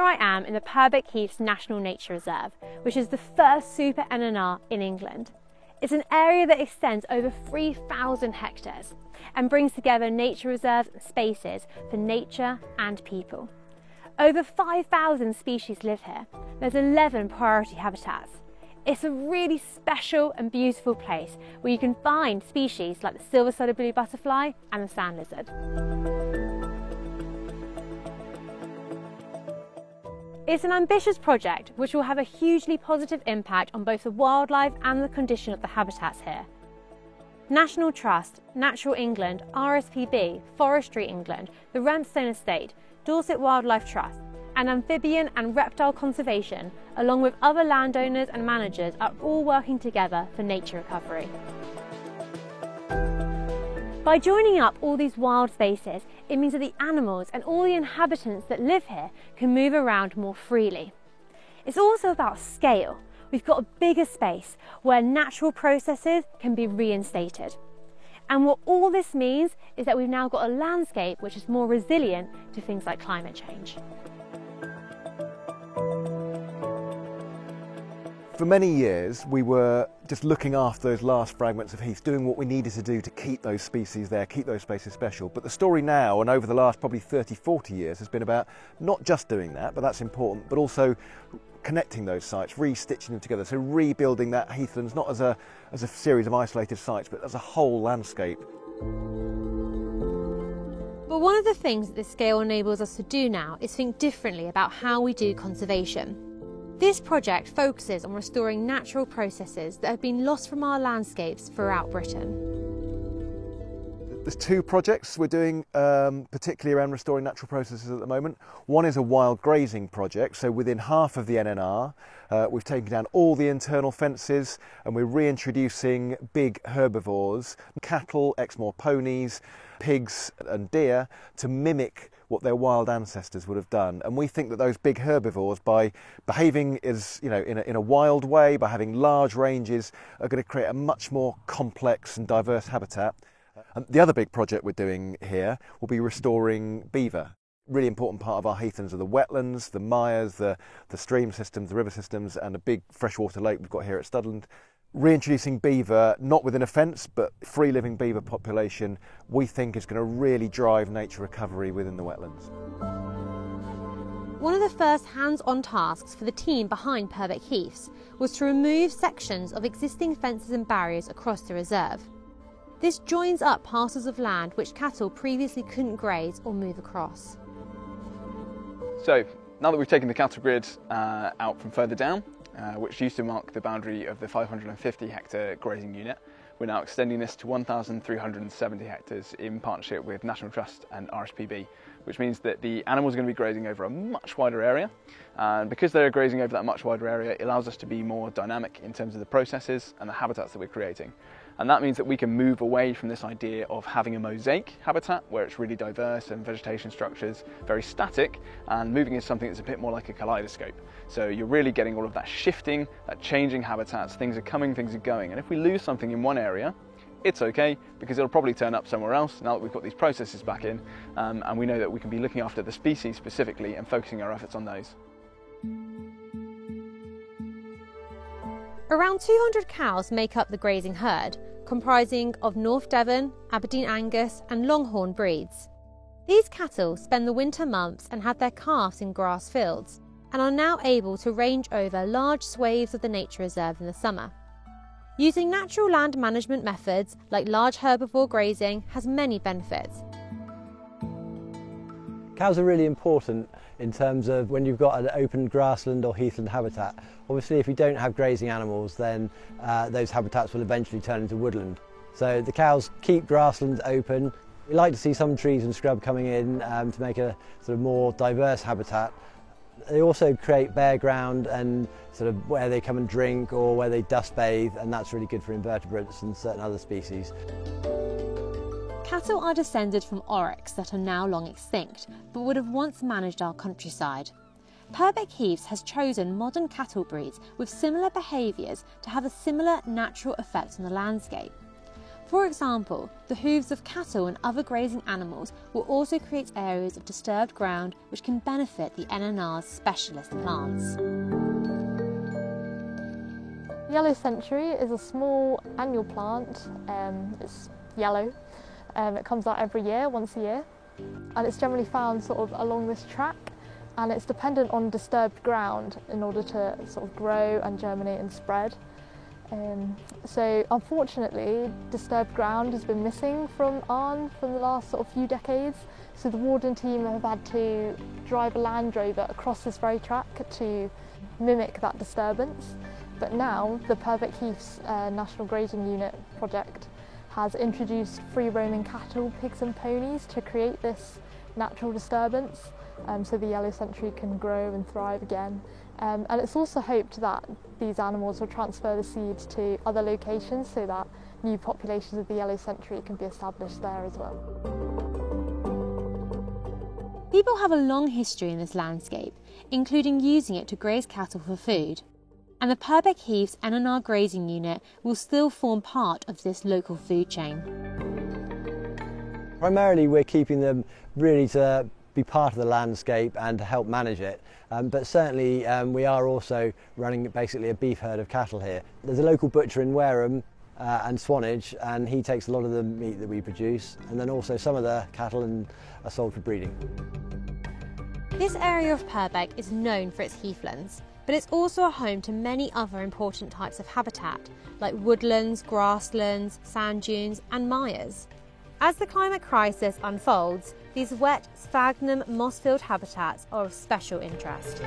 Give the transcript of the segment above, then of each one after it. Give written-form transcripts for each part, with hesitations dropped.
here I am in the Purbeck Heaths National Nature Reserve, which is the first super NNR in England. It's an area that extends over 3,000 hectares and brings together nature reserves and spaces for nature and people. Over 5,000 species live here. There's 11 priority habitats. It's a really special and beautiful place where you can find species like the silver-studded blue butterfly and the sand lizard. It's an ambitious project which will have a hugely positive impact on both the wildlife and the condition of the habitats here. National Trust, Natural England, RSPB, Forestry England, the Rempstone Estate, Dorset Wildlife Trust, and Amphibian and Reptile Conservation, along with other landowners and managers, are all working together for nature recovery. By joining up all these wild spaces, it means that the animals and all the inhabitants that live here can move around more freely. It's also about scale. We've got a bigger space where natural processes can be reinstated. And what all this means is that we've now got a landscape which is more resilient to things like climate change. For many years, we were just looking after those last fragments of heath, doing what we needed to do to keep those species there, keep those spaces special. But the story now, and over the last probably 30, 40 years, has been about not just doing that, but that's important, but also connecting those sites, re-stitching them together, so rebuilding that heathlands not as a series of isolated sites, but as a whole landscape. But one of the things that this scale enables us to do now is think differently about how we do conservation. This project focuses on restoring natural processes that have been lost from our landscapes throughout Britain. There's two projects we're doing particularly around restoring natural processes at the moment. One is a wild grazing project, so within half of the NNR we've taken down all the internal fences and we're reintroducing big herbivores, cattle, Exmoor ponies, pigs and deer to mimic what their wild ancestors would have done. And we think that those big herbivores, by behaving as, in a wild way, by having large ranges, are going to create a much more complex and diverse habitat. And the other big project we're doing here will be restoring beaver. Really important part of our heathlands are the wetlands, the mires, the stream systems, the river systems, and a big freshwater lake we've got here at Studland. Reintroducing beaver, not within a fence, but free-living beaver population, we think is going to really drive nature recovery within the wetlands. One of the first hands-on tasks for the team behind Purbeck Heaths was to remove sections of existing fences and barriers across the reserve. This joins up parcels of land which cattle previously couldn't graze or move across. So, now that we've taken the cattle grid out from further down, which used to mark the boundary of the 550 hectare grazing unit, we're now extending this to 1,370 hectares in partnership with National Trust and RSPB, which means that the animals are going to be grazing over a much wider area, and because they're grazing over that much wider area, it allows us to be more dynamic in terms of the processes and the habitats that we're creating. And that means that we can move away from this idea of having a mosaic habitat where it's really diverse and vegetation structures very static, and moving into something that's a bit more like a kaleidoscope. So you're really getting all of that shifting, that changing habitats, things are coming, things are going. And if we lose something in one area, it's okay, because it'll probably turn up somewhere else now that we've got these processes back in, and we know that we can be looking after the species specifically and focusing our efforts on those. Around 200 cows make up the grazing herd, comprising of North Devon, Aberdeen Angus and Longhorn breeds. These cattle spend the winter months and have their calves in grass fields, and are now able to range over large swathes of the nature reserve in the summer. Using natural land management methods like large herbivore grazing has many benefits. Cows are really important in terms of when you've got an open grassland or heathland habitat. Obviously, if you don't have grazing animals, then those habitats will eventually turn into woodland. So the cows keep grasslands open. We like to see some trees and scrub coming in to make a sort of more diverse habitat. They also create bare ground and sort of where they come and drink or where they dust bathe, and that's really good for invertebrates and certain other species. Cattle are descended from oryx that are now long extinct, but would have once managed our countryside. Purbeck Heaths has chosen modern cattle breeds with similar behaviours to have a similar natural effect on the landscape. For example, the hooves of cattle and other grazing animals will also create areas of disturbed ground which can benefit the NNR's specialist plants. Yellow century is a small annual plant. It's yellow. It comes out every year, once a year, and it's generally found sort of along this track, and it's dependent on disturbed ground in order to sort of grow and germinate and spread. So unfortunately, disturbed ground has been missing from Arne for the last sort of few decades. So the Warden team have had to drive a Land Rover across this very track to mimic that disturbance. But now the Purbeck Heaths National Grazing Unit project has introduced free roaming cattle, pigs and ponies to create this natural disturbance, so the yellow century can grow and thrive again. And it's also hoped that these animals will transfer the seeds to other locations so that new populations of the yellow century can be established there as well. People have a long history in this landscape, including using it to graze cattle for food. And the Purbeck Heaths NNR Grazing Unit will still form part of this local food chain. Primarily we're keeping them really to be part of the landscape and to help manage it, but certainly we are also running basically a beef herd of cattle here. There's a local butcher in Wareham and Swanage, and he takes a lot of the meat that we produce, and then also some of the cattle are sold for breeding. This area of Purbeck is known for its heathlands, but it's also a home to many other important types of habitat, like woodlands, grasslands, sand dunes and mires. As the climate crisis unfolds, these wet, sphagnum, moss-filled habitats are of special interest.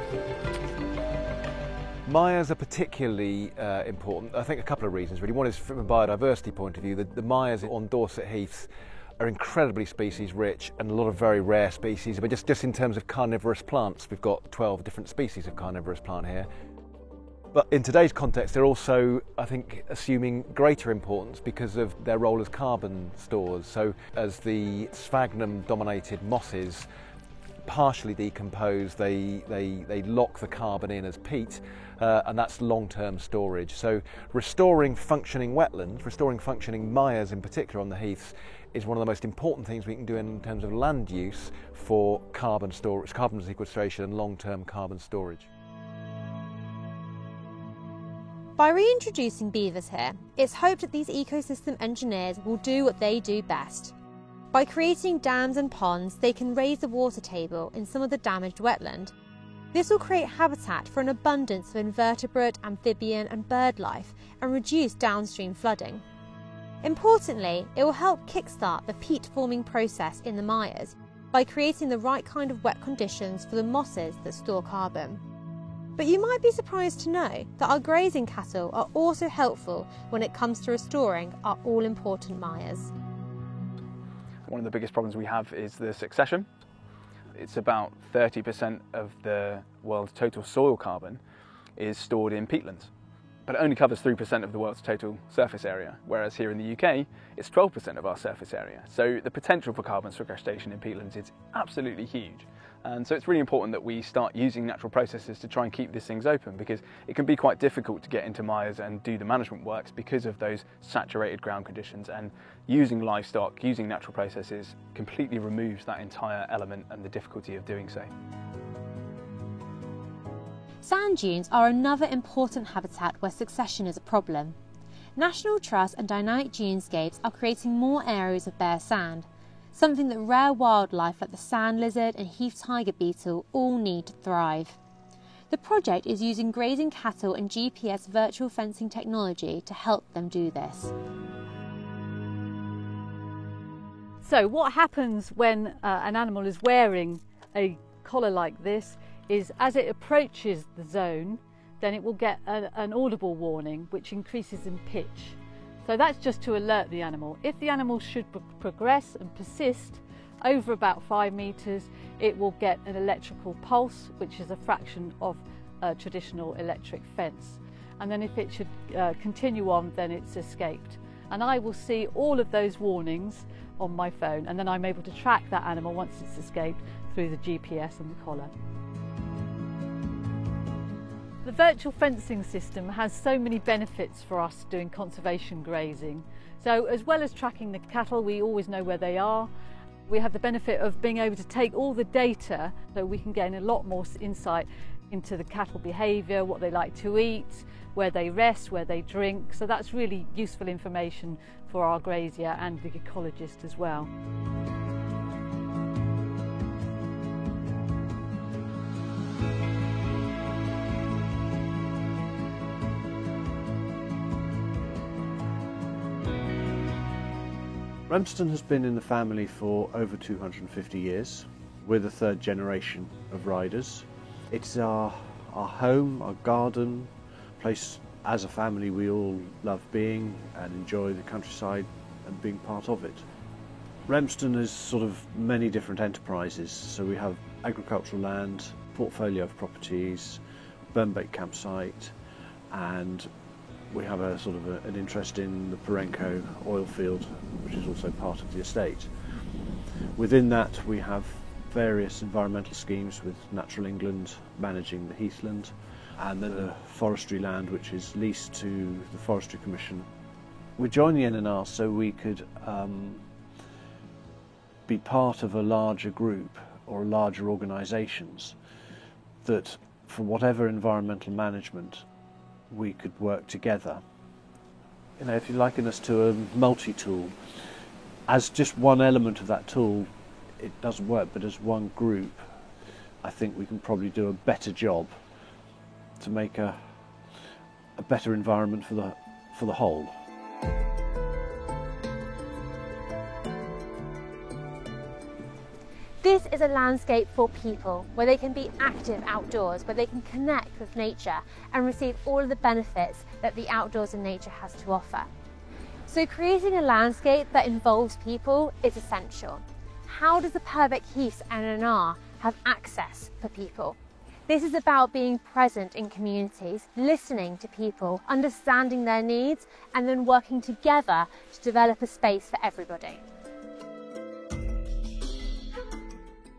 Mires are particularly important, I think a couple of reasons really. One is from a biodiversity point of view. The mires on Dorset Heaths are incredibly species rich and a lot of very rare species. But just in terms of carnivorous plants, we've got 12 different species of carnivorous plant here. But in today's context, they're also, I think, assuming greater importance because of their role as carbon stores. So as the sphagnum-dominated mosses partially decompose, they lock the carbon in as peat, and that's long-term storage. So restoring functioning wetlands, restoring functioning mires in particular on the heaths, is one of the most important things we can do in terms of land use for carbon storage, carbon sequestration and long-term carbon storage. By reintroducing beavers here, it's hoped that these ecosystem engineers will do what they do best. By creating dams and ponds, they can raise the water table in some of the damaged wetland. This will create habitat for an abundance of invertebrate, amphibian and bird life and reduce downstream flooding. Importantly, it will help kickstart the peat-forming process in the mires by creating the right kind of wet conditions for the mosses that store carbon. But you might be surprised to know that our grazing cattle are also helpful when it comes to restoring our all-important mires. One of the biggest problems we have is the succession. It's about 30% of the world's total soil carbon is stored in peatlands, but it only covers 3% of the world's total surface area, whereas here in the UK, it's 12% of our surface area. So the potential for carbon sequestration in peatlands is absolutely huge. And so it's really important that we start using natural processes to try and keep these things open, because it can be quite difficult to get into mires and do the management works because of those saturated ground conditions, and using livestock, using natural processes completely removes that entire element and the difficulty of doing so. Sand dunes are another important habitat where succession is a problem. National Trust and Dynamic Dunescapes are creating more areas of bare sand, something that rare wildlife like the sand lizard and heath tiger beetle all need to thrive. The project is using grazing cattle and GPS virtual fencing technology to help them do this. So what happens when an animal is wearing a collar like this is, as it approaches the zone, then it will get an audible warning which increases in pitch. So that's just to alert the animal. If the animal should progress and persist over about 5 metres, it will get an electrical pulse, which is a fraction of a traditional electric fence. And then if it should continue on, then it's escaped. And I will see all of those warnings on my phone, and then I'm able to track that animal once it's escaped through the GPS and the collar. The virtual fencing system has so many benefits for us doing conservation grazing. So as well as tracking the cattle, we always know where they are. We have the benefit of being able to take all the data so we can gain a lot more insight into the cattle behaviour, what they like to eat, where they rest, where they drink. So that's really useful information for our grazier and the ecologist as well. Remston has been in the family for over 250 years. We're the third generation of riders. It's our home, our garden, place as a family we all love being and enjoy the countryside and being part of it. Remston is sort of many different enterprises, so we have agricultural land, portfolio of properties, Burnbake campsite, and we have a sort of an interest in the Perenco oil field, which is also part of the estate. Within that we have various environmental schemes with Natural England managing the heathland, and then a forestry land which is leased to the Forestry Commission. We joined the NNR so we could be part of a larger group or larger organisations that, for whatever environmental management, we could work together. You know, if you liken us to a multi-tool, as just one element of that tool, it doesn't work, but as one group, I think we can probably do a better job to make a better environment for the whole. This is a landscape for people, where they can be active outdoors, where they can connect with nature and receive all of the benefits that the outdoors and nature has to offer. So creating a landscape that involves people is essential. How does the Purbeck Heaths NNR have access for people? This is about being present in communities, listening to people, understanding their needs, and then working together to develop a space for everybody.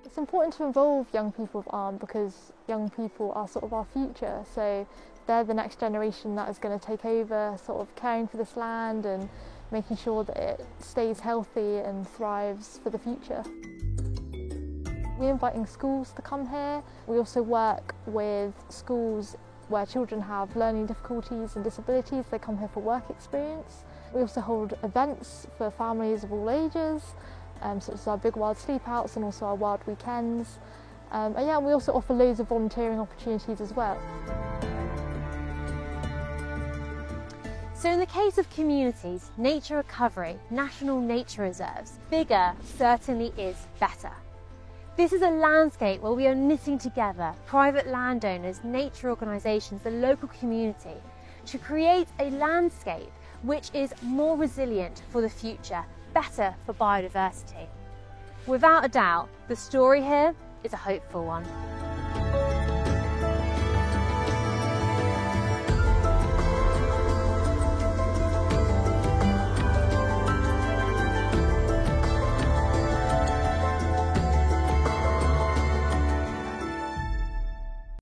It's important to involve young people with ARM because young people are sort of our future, so they're the next generation that is going to take over sort of caring for this land and making sure that it stays healthy and thrives for the future. We're inviting schools to come here. We also work with schools where children have learning difficulties and disabilities. They come here for work experience. We also hold events for families of all ages, such as our Big Wild Sleepouts and also our Wild Weekends. And yeah, we also offer loads of volunteering opportunities as well. So in the case of communities, nature recovery, national nature reserves, bigger certainly is better. This is a landscape where we are knitting together private landowners, nature organisations, the local community to create a landscape which is more resilient for the future, better for biodiversity. Without a doubt, the story here is a hopeful one.